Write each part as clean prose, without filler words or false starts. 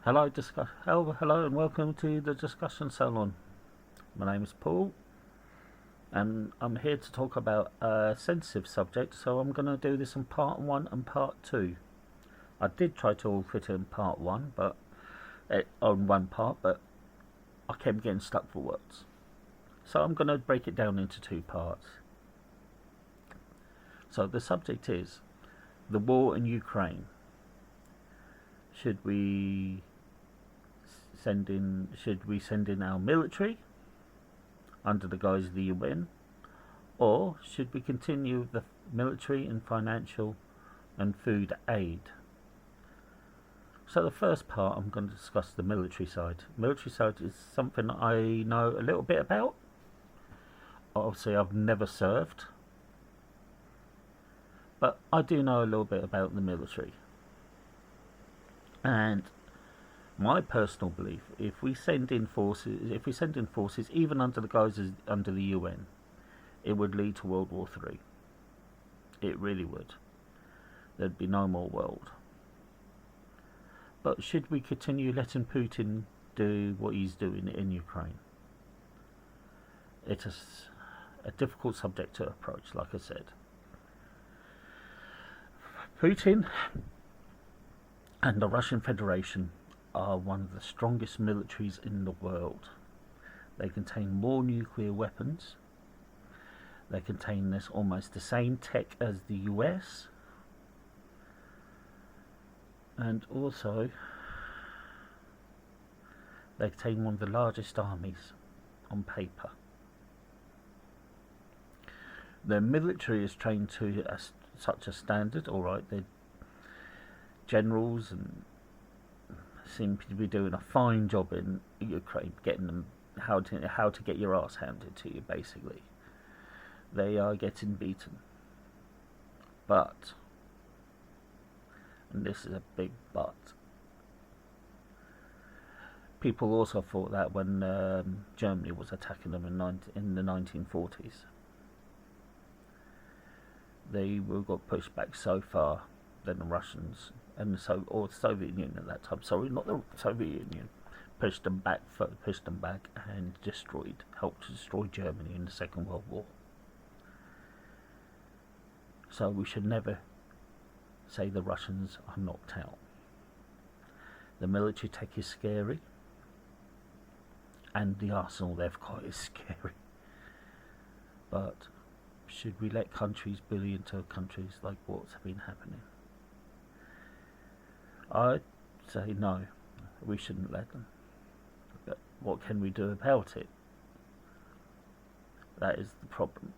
Hello, and welcome to the discussion salon. My name is Paul, and I'm here to talk about a sensitive subject. So I'm going to do this in part one and part two. I did try to all fit in part one, but on one part, but I kept getting stuck for words. So I'm going to break it down into two parts. So the subject is the war in Ukraine. Should we send in our military under the guise of the UN, or should we continue the military and financial and food aid? So the first part, I'm going to discuss the military side. Military side is something I know a little bit about. Obviously, I've never served, but I do know a little bit about the military. And my personal belief, if we send in forces, even under the guises under the UN, it would lead to World War III. It really would. There'd be no more world. But should we continue letting Putin do what he's doing in Ukraine? It is a difficult subject to approach, like I said. Putin and the Russian Federation are one of the strongest militaries in the world. They contain more nuclear weapons. They contain this almost the same tech as the US. And also, they contain one of the largest armies on paper. Their military is trained to such a standard. Alright, they're generals and seem to be doing a fine job in Ukraine, getting them how to get your ass handed to you. Basically, they are getting beaten. But, and this is a big but, people also thought that when Germany was attacking them in the 1940s, they got pushed back so far. Then the Russians and the Soviet Union at that time. Sorry, not the Soviet Union. Pushed them back, and helped to destroy Germany in the Second World War. So we should never say the Russians are knocked out. The military tech is scary, and the arsenal they've got is scary. But should we let countries bully into countries like what's been happening? I'd say no, we shouldn't let them. But what can we do about it? That is the problem.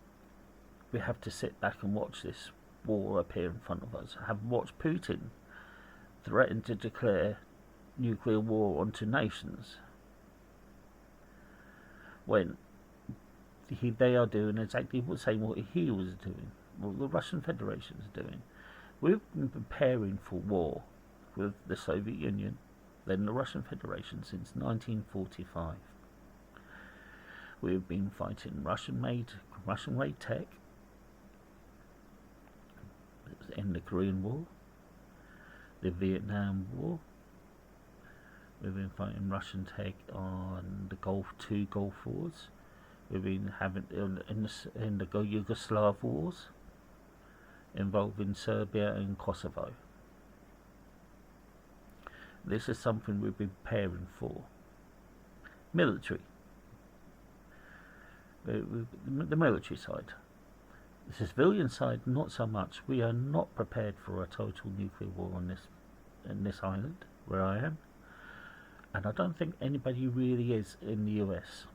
We have to sit back and watch this war appear in front of us. Have watched Putin threaten to declare nuclear war onto nations when they are doing exactly the same what he was doing, what the Russian Federation is doing. We've been preparing for war with the Soviet Union, then the Russian Federation since 1945. We've been fighting Russian-made tech in the Korean War, the Vietnam War. We've been fighting Russian tech on the two Gulf Wars. We've been having in the Yugoslav wars involving Serbia and Kosovo. This is something we've been preparing for. Military. The military side. The civilian side, not so much. We are not prepared for a total nuclear war in this island where I am, and I don't think anybody really is in the US.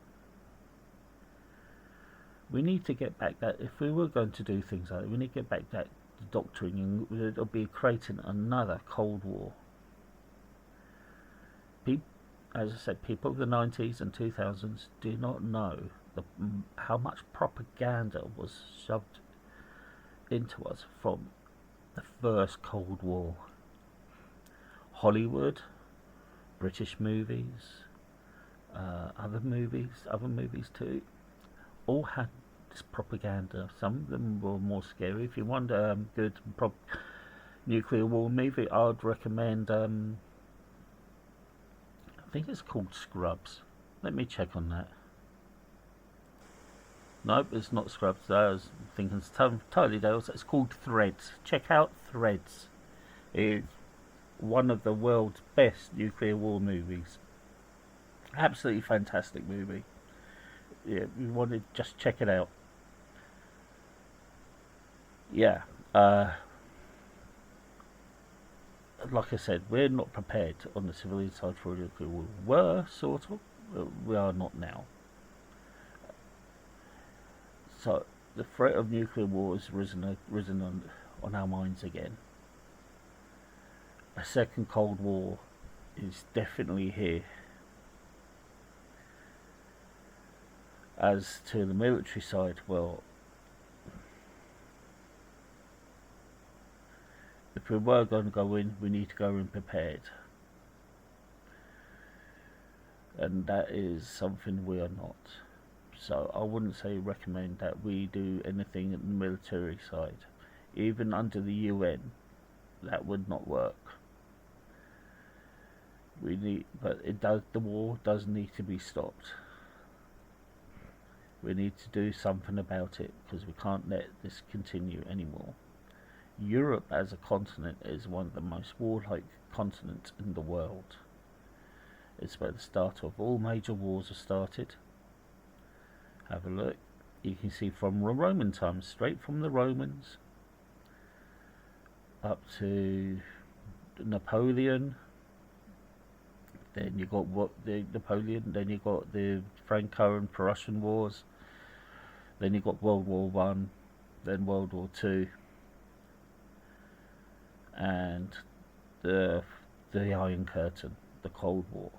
We need to get back that if we were going to do things like that, we need to get back that doctrine, and it'll be creating another Cold War. As I said, people of the 90s and 2000s do not know how much propaganda was shoved into us from the first Cold War. Hollywood, British movies, other movies too, all had this propaganda. Some of them were more scary. If you want a good nuclear war movie, I would recommend I think it's called Scrubs. Let me check on that. Nope, it's not Scrubs. I was thinking it's totally else. It's called Threads. Check out Threads. It's one of the world's best nuclear war movies. Absolutely fantastic movie. Yeah, you want to just check it out. Yeah. Like I said, we're not prepared on the civilian side for a nuclear war. We were, sort of. We are not now. So the threat of nuclear war has risen on our minds again. A second Cold War is definitely here. As to the military side, well, if we were going to go in, we need to go in prepared. And that is something we are not. So I wouldn't say recommend that we do anything at the military side. Even under the UN, that would not work. But the war does need to be stopped. We need to do something about it, because we can't let this continue anymore. Europe as a continent is one of the most warlike continents in the world. It's where the start of all major wars are started. Have a look. You can see from Roman times, straight from the Romans up to Napoleon. Then you got Napoleon. Then you got the Franco and Prussian wars. Then you got World War One. Then World War Two. And the Iron Curtain, the Cold War.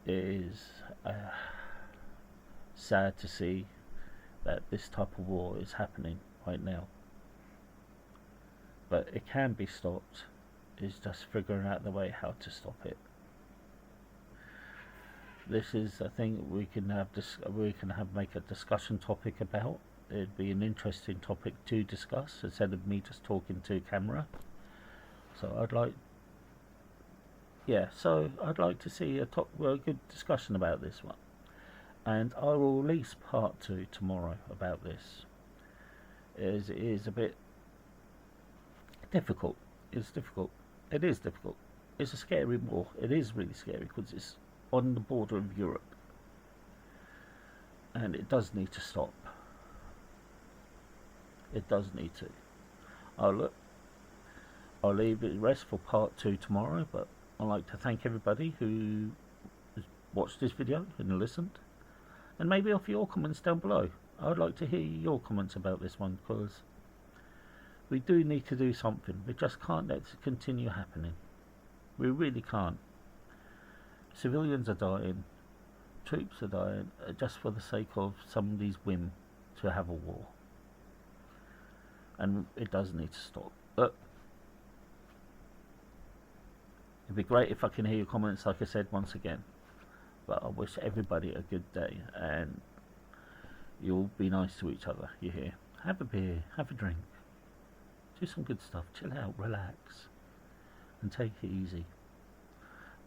It is sad to see that this type of war is happening right now. But it can be stopped. It's just figuring out the way how to stop it. This is a thing we can make a discussion topic about. It'd be an interesting topic to discuss instead of me just talking to camera. So I'd like to see a good discussion about this one. And I will release part 2 tomorrow about this. It is a bit difficult. It's difficult. It is difficult. It's a scary war. It is really scary because it's on the border of Europe. And it does need to stop. It does need to. I'll leave it rest for part 2 tomorrow, but I'd like to thank everybody who watched this video and listened. And maybe offer your comments down below. I'd like to hear your comments about this one, because we do need to do something. We just can't let this continue happening. We really can't. Civilians are dying. Troops are dying just for the sake of somebody's whim to have a war. And it does need to stop. But it'd be great if I can hear your comments, like I said once again. But I wish everybody a good day, and you'll be nice to each other. You hear? Have a beer, have a drink, do some good stuff, chill out, relax, and take it easy.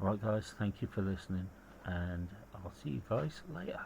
Alright guys, thank you for listening, and I'll see you guys later.